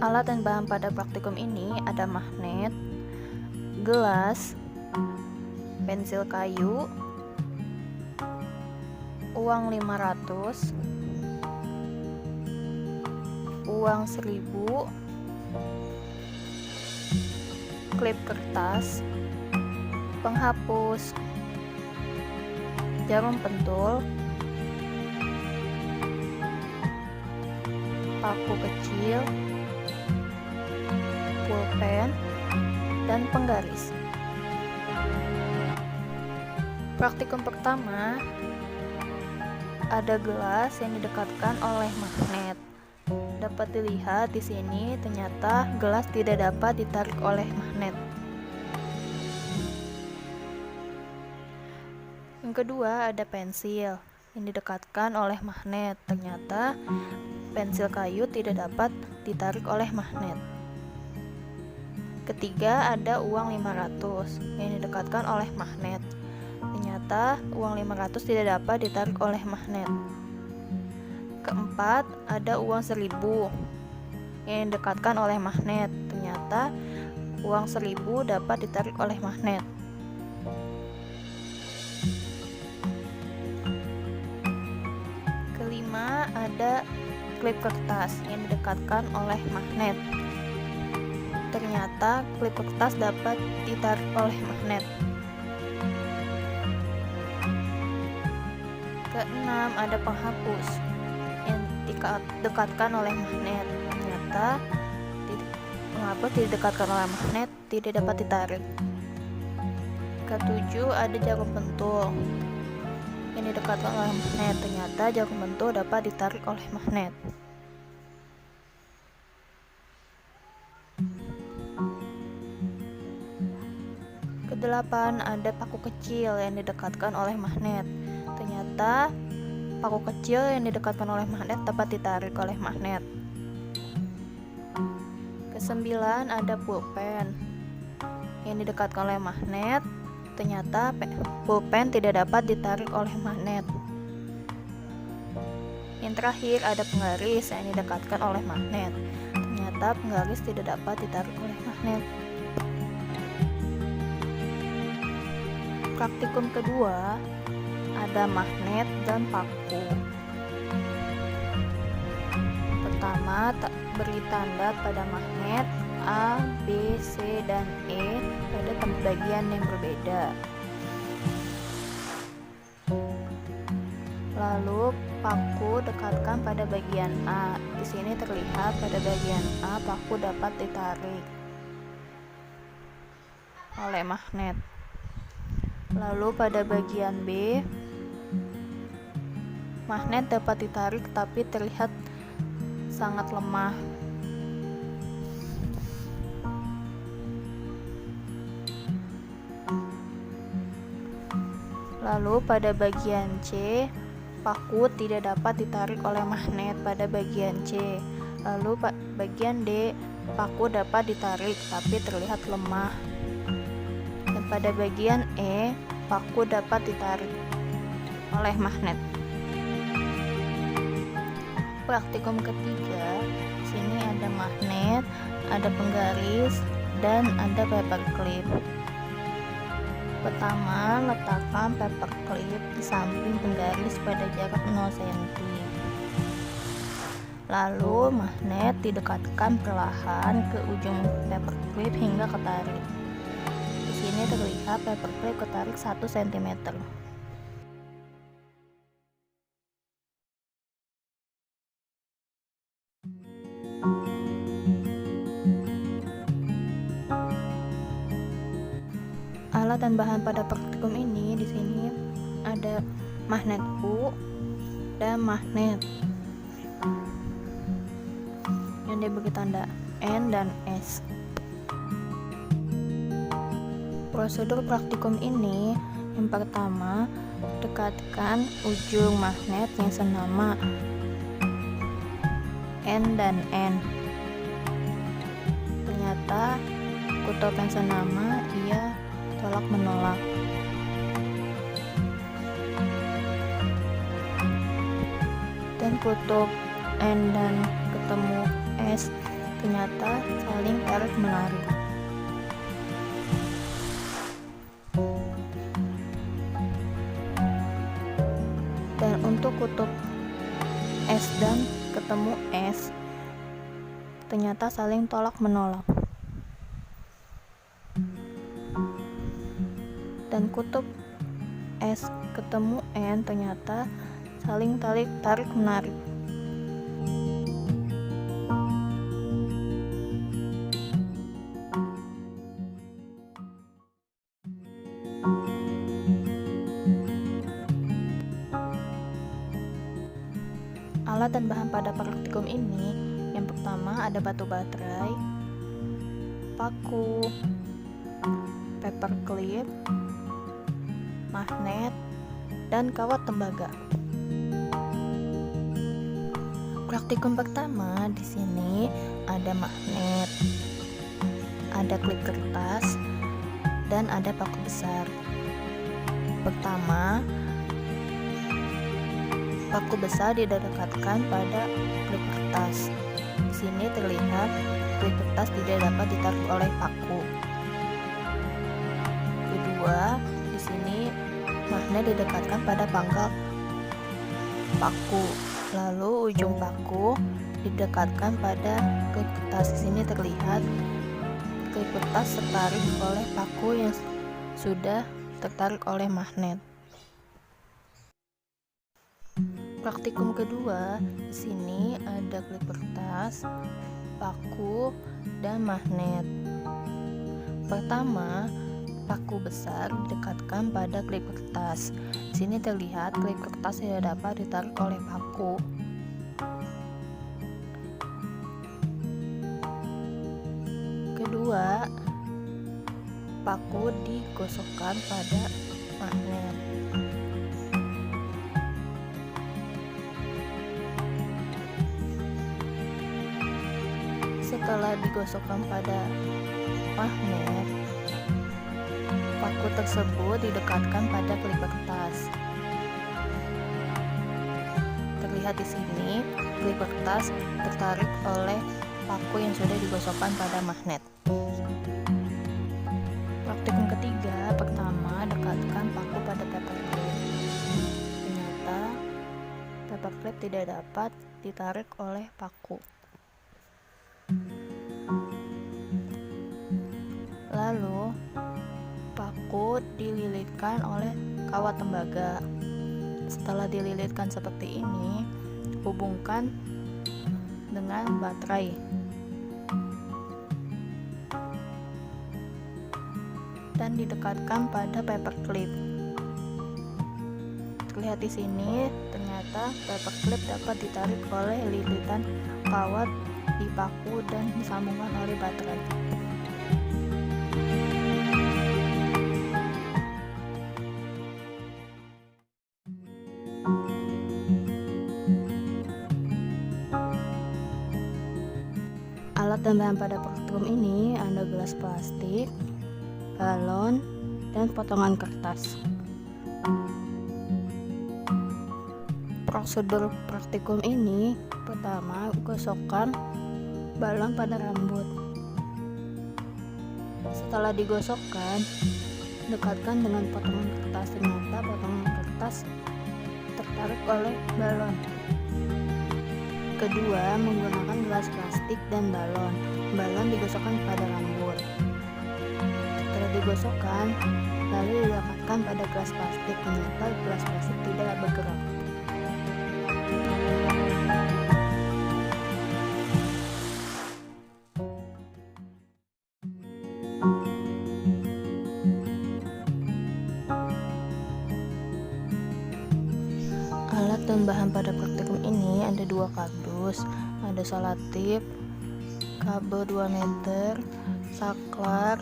Alat dan bahan pada praktikum ini ada magnet, gelas, pensil kayu, uang 500, uang 1000, klip kertas, penghapus, jarum pentul, paku kecil, pulpen, dan penggaris. Praktikum pertama, ada gelas yang didekatkan oleh magnet. Dapat dilihat di sini, ternyata gelas tidak dapat ditarik oleh magnet. Yang kedua, ada pensil yang didekatkan oleh magnet. Ternyata pensil kayu tidak dapat ditarik oleh magnet. Ketiga, ada uang 500 yang didekatkan oleh magnet. Ternyata uang 500 tidak dapat ditarik oleh magnet. Keempat, ada uang 1000 yang didekatkan oleh magnet. Ternyata uang 1000 dapat ditarik oleh magnet. Kelima, ada klip kertas yang didekatkan oleh magnet. Ternyata klip kertas dapat ditarik oleh magnet. Keenam, ada penghapus yang didekatkan oleh magnet. Ternyata penghapus didekatkan oleh magnet tidak dapat ditarik. Ketujuh, ada jarum pentul yang didekatkan oleh magnet. Ternyata jarum pentul dapat ditarik oleh magnet. Kedelapan, ada paku kecil yang didekatkan oleh magnet. Ternyata paku kecil yang didekatkan oleh magnet dapat ditarik oleh magnet. Kesembilan, ada pulpen yang didekatkan oleh magnet. Ternyata pulpen tidak dapat ditarik oleh magnet. Yang terakhir, ada penggaris yang didekatkan oleh magnet. Ternyata penggaris tidak dapat ditarik oleh magnet. Praktikum kedua, ada magnet dan paku. Pertama, beri tanda pada magnet A, B, C, dan E pada bagian yang berbeda. Lalu paku dekatkan pada bagian A. Di sini terlihat pada bagian A paku dapat ditarik oleh magnet. Lalu pada bagian B, magnet dapat ditarik tapi terlihat sangat lemah. Lalu pada bagian C, paku tidak dapat ditarik oleh magnet pada bagian C. Lalu bagian D, paku dapat ditarik tapi terlihat lemah. Dan pada bagian E, paku dapat ditarik oleh magnet. Praktikum ketiga, sini ada magnet, ada penggaris, dan ada paperclip. Pertama, letakkan paperclip di samping penggaris pada jarak 0 cm. Lalu magnet didekatkan perlahan ke ujung paperclip hingga ketarik. Di sini terlihat paperclip ketarik 1 cm. Alat dan bahan pada praktikum ini di sini ada magnet U dan magnet yang diberi tanda N dan S. Prosedur praktikum ini, yang pertama, dekatkan ujung magnet yang senama N dan N. Ternyata kutub yang senama ia tolak menolak. Dan kutub N dan ketemu S ternyata saling tarik-menarik. Dan untuk kutub S dan ketemu S, ternyata saling tolak-menolak. Dan kutub S ketemu N ternyata saling tarik-menarik. Alat dan bahan pada praktikum ini, yang pertama ada batu baterai, paku, paperclip, magnet, dan kawat tembaga. Praktikum pertama di sini ada magnet, ada klip kertas, dan ada paku besar. Pertama, paku besar didekatkan pada klip kertas. Di sini terlihat klip kertas tidak dapat ditarik oleh paku. Kedua, di sini magnet didekatkan pada pangkal paku. Lalu ujung paku didekatkan pada klip kertas. Di sini terlihat klip kertas tertarik oleh paku yang sudah tertarik oleh magnet. Praktikum kedua, di sini ada klip kertas, paku, dan magnet. Pertama, paku besar didekatkan pada klip kertas. Di sini terlihat klip kertas tidak dapat ditarik oleh paku. Kedua, paku digosokkan pada magnet. Setelah digosokkan pada magnet, paku tersebut didekatkan pada klip kertas. Terlihat di sini, klip kertas tertarik oleh paku yang sudah digosokkan pada magnet. Praktikum ketiga, pertama dekatkan paku pada paperclip. Ternyata paperclip tidak dapat ditarik oleh paku. Lalu paku dililitkan oleh kawat tembaga. Setelah dililitkan seperti ini, hubungkan dengan baterai dan didekatkan pada paperclip. Terlihat di sini, ternyata paperclip dapat ditarik oleh lilitan kawat di paku dan disambungkan oleh baterai. Alat dan bahan pada praktikum ini ada gelas plastik, galon, dan potongan kertas. Prosedur praktikum ini, pertama gosokkan balon pada rambut. Setelah digosokkan, dekatkan dengan potongan kertas. Ternyata potongan kertas tertarik oleh balon. Kedua, menggunakan gelas plastik dan balon. Balon digosokkan pada rambut. Setelah digosokkan, lalu dilekatkan pada gelas plastik. Ternyata gelas plastik tidak bergerak. Alat dan bahan pada praktikum ini ada 2 kardus, ada selotip, kabel 2 meter, saklar,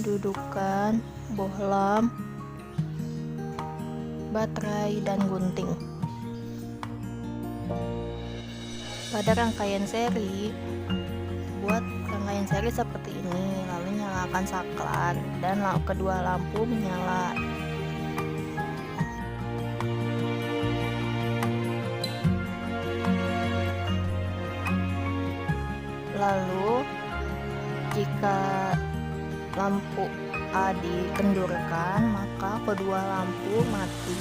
dudukan, bohlam, baterai, dan gunting. Pada rangkaian seri, buat rangkaian seri seperti ini, lalu nyalakan saklar dan kedua lampu menyala. Lalu, jika lampu A dikendurkan, maka kedua lampu mati.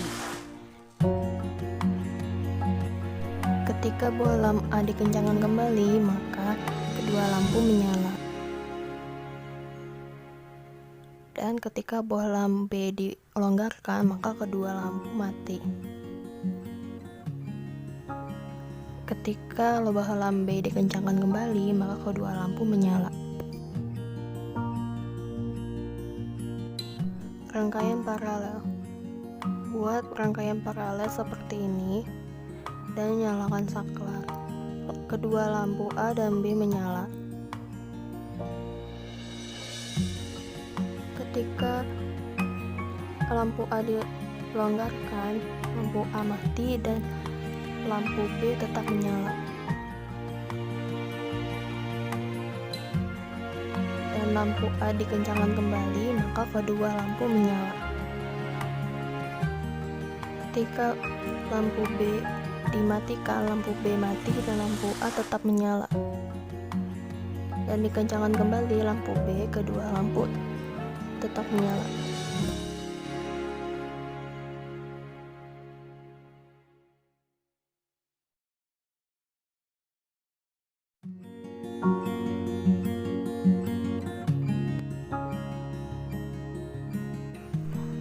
Ketika bola A dikencangkan kembali, maka kedua lampu menyala. Dan ketika bola B dilonggarkan, maka kedua lampu mati. Ketika bola B dikencangkan kembali, maka kedua lampu menyala. Rangkaian paralel. Buat rangkaian paralel seperti ini dan nyalakan saklar. Kedua lampu A dan B menyala. Ketika lampu A dilonggarkan, lampu A mati dan lampu B tetap menyala. Dan lampu A dikencangkan kembali, maka kedua lampu menyala. Ketika lampu B dimatikan, lampu B mati dan lampu A tetap menyala. Dan dikencangkan kembali lampu B, kedua lampu tetap menyala.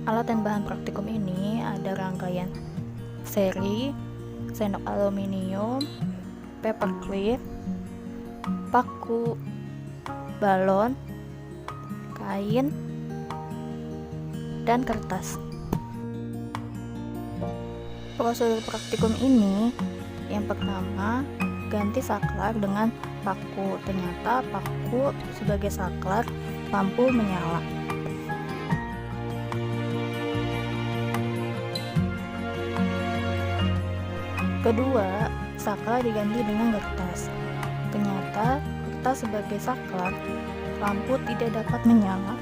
Alat dan bahan praktikum ini ada rangkaian seri, sendok aluminium, paperclip, paku, balon, kain, dan kertas. Prosedur praktikum ini, yang pertama, ganti saklar dengan paku. Ternyata paku sebagai saklar, lampu menyala. Kedua, saklar diganti dengan kertas. Ternyata kertas sebagai saklar, lampu tidak dapat menyala.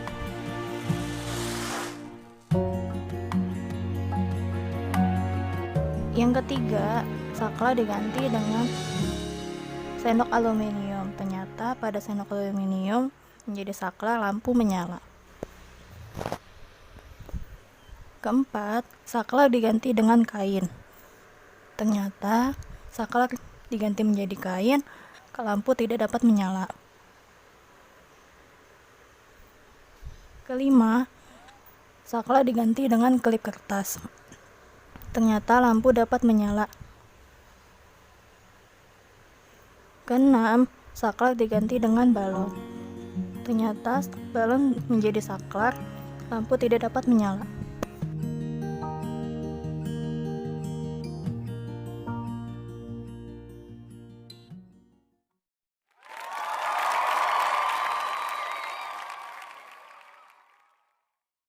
Yang ketiga, saklar diganti dengan sendok aluminium. Ternyata pada sendok aluminium menjadi saklar, lampu menyala. Keempat, saklar diganti dengan kain. Ternyata saklar diganti menjadi kain, lampu tidak dapat menyala. Kelima, saklar diganti dengan klip kertas. Ternyata lampu dapat menyala. Keenam, saklar diganti dengan balon. Ternyata balon menjadi saklar, lampu tidak dapat menyala.